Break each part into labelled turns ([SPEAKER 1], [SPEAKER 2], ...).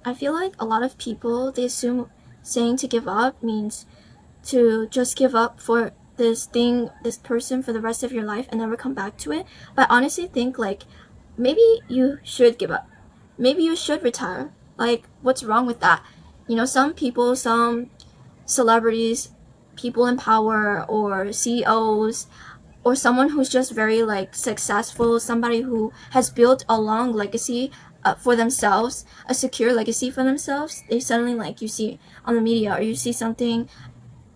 [SPEAKER 1] I feel like a lot of people, they assume saying to give up means to just give up for this thing, this person for the rest of your life and never come back to it. But I honestly think like maybe you should give up. Maybe you should retire. Like, what's wrong with that? You know, some people, some celebrities, people in power, or CEOs, or someone who's just very like successful, somebody who has built a long legacy for themselves, a secure legacy for themselves, they suddenly, like, you see on the media or you see something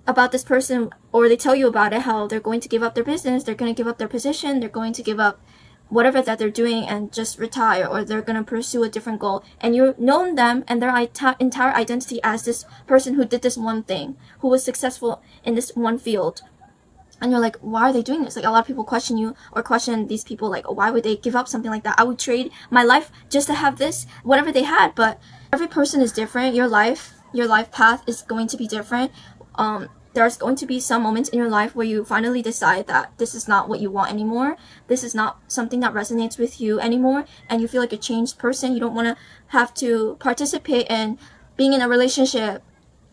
[SPEAKER 1] about this person, or they tell you about it, how they're going to give up their business, they're going to give up their position, they're going to give up whatever that they're doing and just retire, or they're going to pursue a different goal, and you've known them and their entire identity as this person who did this one thing, who was successful in this one field. And you're like, why are they doing this? Like, a lot of people question you or question these people, like, why would they give up something like that? I would trade my life just to have this, whatever they had. But every person is different. Your life path is going to be different. There's going to be some moments in your life where you finally decide that this is not what you want anymore. This is not something that resonates with you anymore. And you feel like a changed person. You don't want to have to participate in being in a relationship,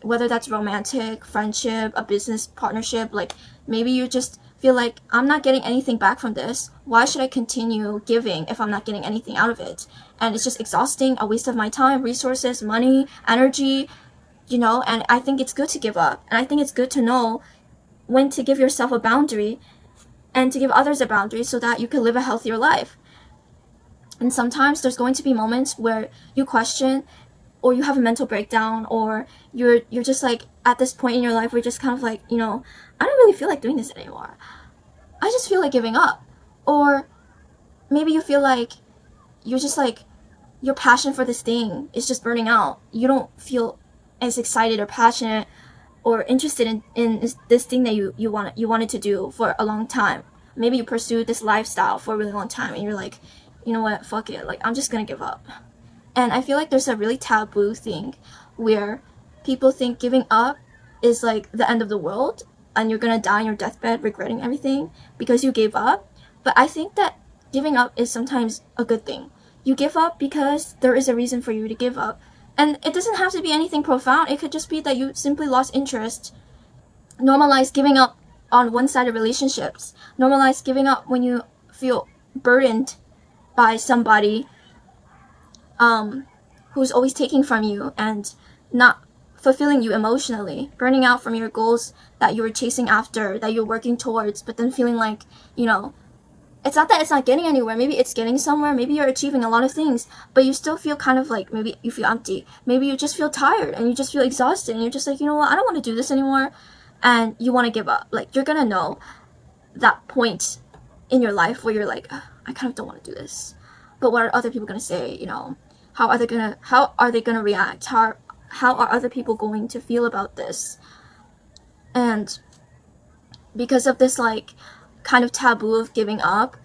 [SPEAKER 1] whether that's romantic, friendship, a business partnership. Like, maybe you just feel like, I'm not getting anything back from this. Why should I continue giving if I'm not getting anything out of it? And it's just exhausting, a waste of my time, resources, money, energy, you know. And I think it's good to give up. And I think it's good to know when to give yourself a boundary and to give others a boundary so that you can live a healthier life. And sometimes there's going to be moments where you question, or you have a mental breakdown, or you're just like at this point in your life where you're just kind of like, you know, I don't really feel like doing this anymore. I just feel like giving up. Or maybe you feel like you're just like, your passion for this thing is just burning out. You don't feel as excited or passionate or interested in this thing that you wanted to do for a long time. Maybe you pursued this lifestyle for a really long time and you're like, you know what, fuck it, like, I'm just gonna give up. And I feel like there's a really taboo thing where people think giving up is like the end of the world and you're gonna die on your deathbed regretting everything because you gave up. But I think that giving up is sometimes a good thing. You give up because there is a reason for you to give up. And it doesn't have to be anything profound. It could just be that you simply lost interest. Normalize giving up on one-sided relationships. Normalize giving up when you feel burdened by somebody who's always taking from you and not fulfilling you emotionally, burning out from your goals that you were chasing after, that you're working towards, but then feeling like, you know, it's not that it's not getting anywhere. Maybe it's getting somewhere. Maybe you're achieving a lot of things, but you still feel kind of like, maybe you feel empty. Maybe you just feel tired and you just feel exhausted and you're just like, you know what, I don't want to do this anymore. And you want to give up. Like, you're going to know that point in your life where you're like, I kind of don't want to do this. But what are other people going to say? You know, how are they going to react? How are other people going to feel about this? And because of this, like, kind of taboo of giving up,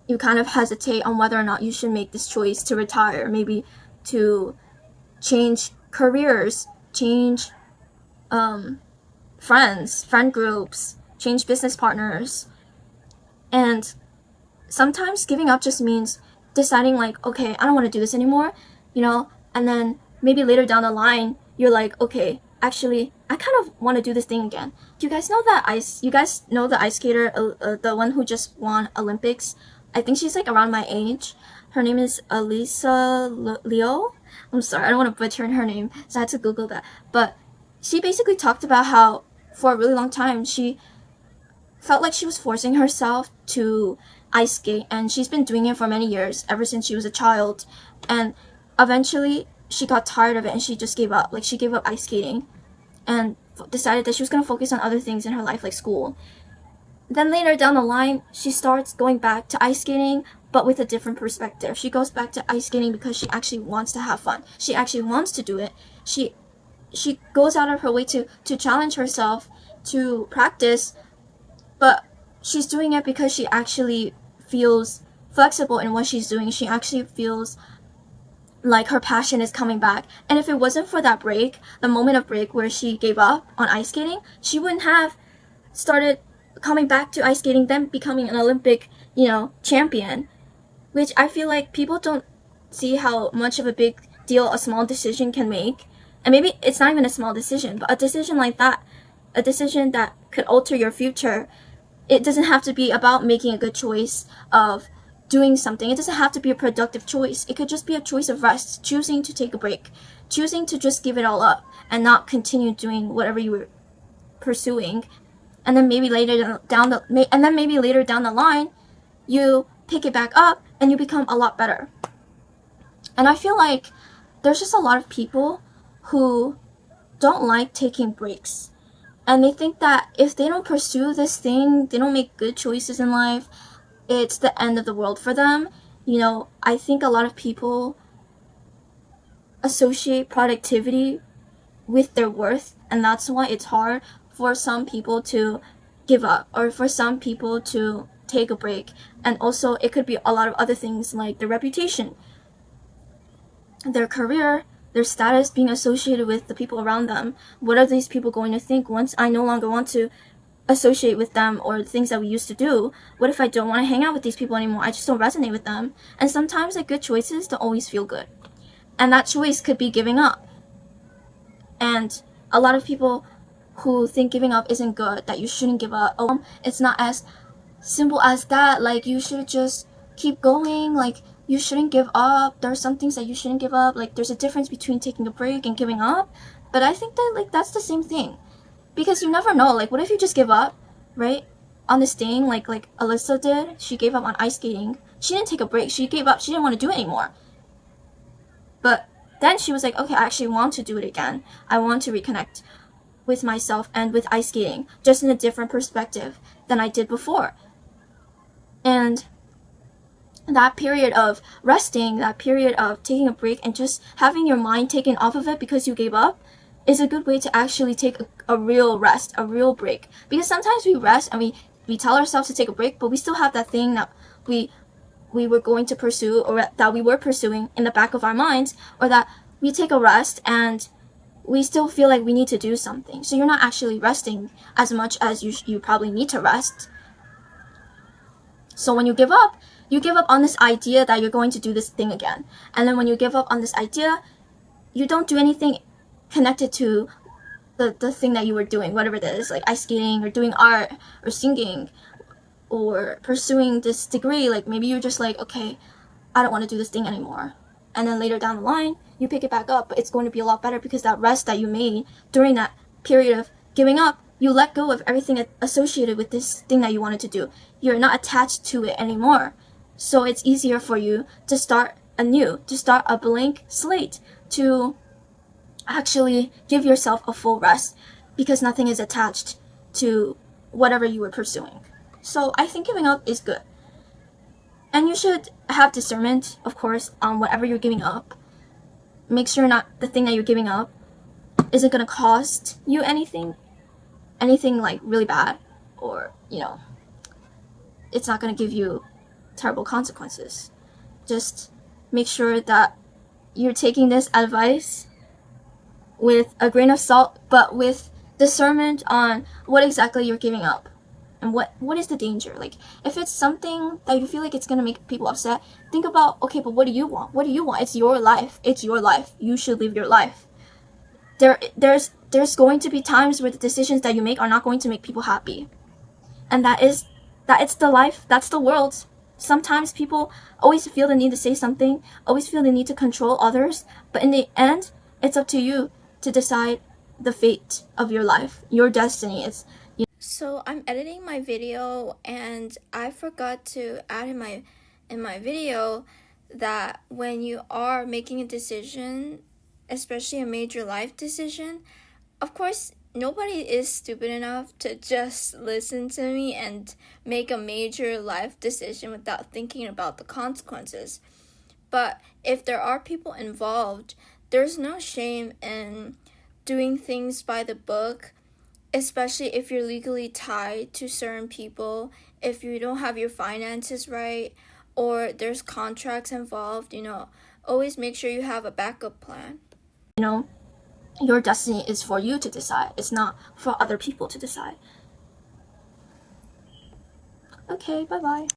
[SPEAKER 1] you kind of hesitate on whether or not you should make this choice to retire, maybe to change careers, change friend groups, change business partners. And sometimes giving up just means deciding like, okay, I don't want to do this anymore, you know. And then maybe later down the line you're like, okay, actually I kind of want to do this thing again. Do you guys know the ice skater, the one who just won Olympics? I think she's like around my age. Her name is Elisa Leo. I'm sorry, I don't want to butcher her name, so I had to Google that. But she basically talked about how for a really long time she felt like she was forcing herself to ice skate, and she's been doing it for many years, ever since she was a child. And eventually she got tired of it and she just gave up. Like, she gave up ice skating and decided that she was going to focus on other things in her life, like school. Then later down the line, she starts going back to ice skating, but with a different perspective. She goes back to ice skating because she actually wants to have fun. She actually wants to do it. She goes out of her way to challenge herself, to practice, but she's doing it because she actually feels flexible in what she's doing. She actually feels like her passion is coming back. And if it wasn't for that break, the moment of break where she gave up on ice skating, she wouldn't have started coming back to ice skating, then becoming an Olympic, you know, champion. Which I feel like people don't see how much of a big deal a small decision can make. And maybe it's not even a small decision, but a decision like that, a decision that could alter your future. It doesn't have to be about making a good choice of doing something. It doesn't have to be a productive choice. It could just be a choice of rest, choosing to take a break, choosing to just give it all up and not continue doing whatever you were pursuing. And then maybe later down the line, you pick it back up and you become a lot better. And I feel like there's just a lot of people who don't like taking breaks. And they think that if they don't pursue this thing, they don't make good choices in life, it's the end of the world for them. I think a lot of people associate productivity with their worth, and that's why it's hard for some people to give up or for some people to take a break. And also it could be a lot of other things like their reputation, their career, their status being associated with the people around them. What are these people going to think once I no longer want to associate with them or the things that we used to do? What if I don't want to hang out with these people anymore? I just don't resonate with them. And sometimes good choices don't always feel good. And that choice could be giving up. And a lot of people who think giving up isn't good, that you shouldn't give up. It's not as simple as that. You should just keep going. You shouldn't give up. There are some things that you shouldn't give up. There's a difference between taking a break and giving up. But I think that that's the same thing. Because you never know. What if you just give up, right? On this thing, like Alyssa did. She gave up on ice skating. She didn't take a break. She gave up. She didn't want to do it anymore. But then she was like, okay, I actually want to do it again. I want to reconnect with myself and with ice skating, just in a different perspective than I did before. And that period of resting, that period of taking a break and just having your mind taken off of it because you gave up is a good way to actually take a real rest, a real break. Because sometimes we rest and we tell ourselves to take a break, but we still have that thing that we were going to pursue or that we were pursuing in the back of our minds, or that we take a rest and we still feel like we need to do something. So you're not actually resting as much as you probably need to rest. So when you give up on this idea that you're going to do this thing again. And then when you give up on this idea, you don't do anything connected to the thing that you were doing, whatever it is, like ice skating or doing art or singing or pursuing this degree. Maybe you're just okay, I don't want to do this thing anymore. And then later down the line, you pick it back up, but it's going to be a lot better because that rest that you made during that period of giving up, you let go of everything associated with this thing that you wanted to do. You're not attached to it anymore. So it's easier for you to start anew, to start a blank slate, to actually give yourself a full rest because nothing is attached to whatever you were pursuing. So I think giving up is good. And you should have discernment, of course, on whatever you're giving up. Make sure not the thing that you're giving up isn't going to cost you anything really bad, or, it's not going to give you terrible consequences. Just make sure that you're taking this advice with a grain of salt, but with discernment on what exactly you're giving up. And what is the danger? If it's something that you feel like it's going to make people upset, think about, okay, but what do you want? What do you want? It's your life. It's your life. You should live your life. There's going to be times where the decisions that you make are not going to make people happy. And it's the life. That's the world. Sometimes people always feel the need to say something, always feel the need to control others. But in the end, it's up to you to decide the fate of your life. Your destiny is. So I'm editing my video and I forgot to add in my video that when you are making a decision, especially a major life decision, of course nobody is stupid enough to just listen to me and make a major life decision without thinking about the consequences. But if there are people involved, there's no shame in doing things by the book, especially if you're legally tied to certain people, if you don't have your finances right, or there's contracts involved. Always make sure you have a backup plan. Your destiny is for you to decide. It's not for other people to decide. Okay, bye-bye.